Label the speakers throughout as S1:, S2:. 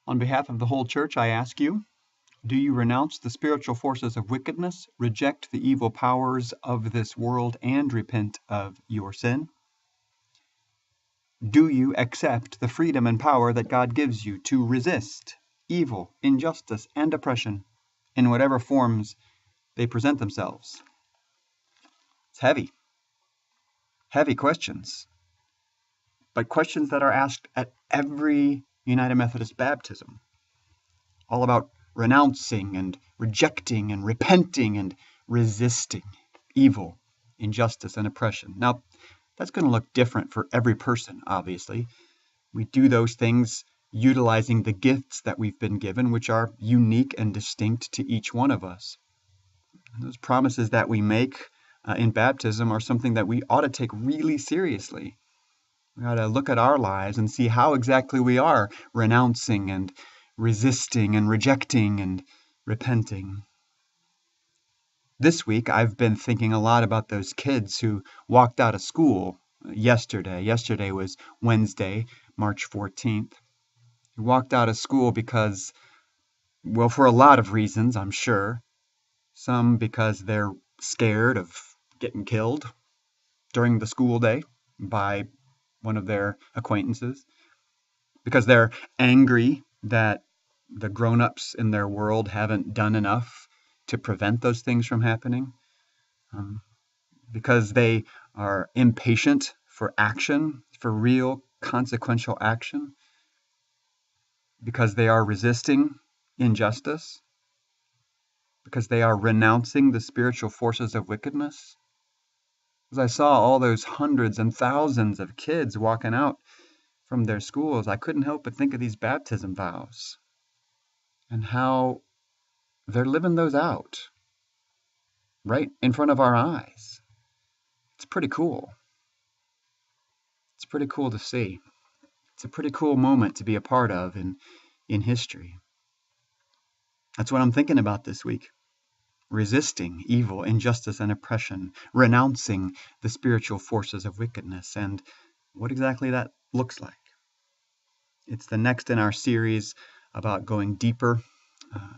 S1: On behalf of the whole church, I ask you, do you renounce the spiritual forces of wickedness, reject the evil powers of this world, and repent of your sin? Do you accept the freedom and power that God gives you to resist evil, injustice, and oppression in whatever forms they present themselves? It's heavy questions, but questions that are asked at every United Methodist baptism, all about renouncing and rejecting and repenting and resisting evil, injustice, and oppression. Now, that's going to look different for every person, obviously. We do those things utilizing the gifts that we've been given, which are unique and distinct to each one of us. And those promises that we make in baptism are something that we ought to take really seriously. We ought to look at our lives and see how exactly we are renouncing and resisting and rejecting and repenting. This week, I've been thinking a lot about those kids who walked out of school yesterday. Yesterday was Wednesday, March 14th. Who walked out of school because, well, for a lot of reasons, I'm sure. Some because they're scared of getting killed during the school day by one of their acquaintances. Because they're angry that the grown-ups in their world haven't done enough to prevent those things from happening, because they are impatient for action, for real consequential action, because they are resisting injustice, because they are renouncing the spiritual forces of wickedness. As I saw all those hundreds and thousands of kids walking out from their schools, I couldn't help but think of these baptism vows and how they're living those out right in front of our eyes. It's pretty cool. It's pretty cool to see. It's a pretty cool moment to be a part of in history. That's what I'm thinking about this week. Resisting evil, injustice, and oppression, renouncing the spiritual forces of wickedness, and what exactly that looks like. It's the next in our series about going deeper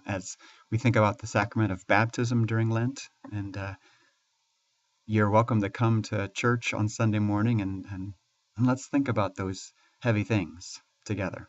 S1: as we think about the sacrament of baptism during Lent. And you're welcome to come to church on Sunday morning and let's think about those heavy things together.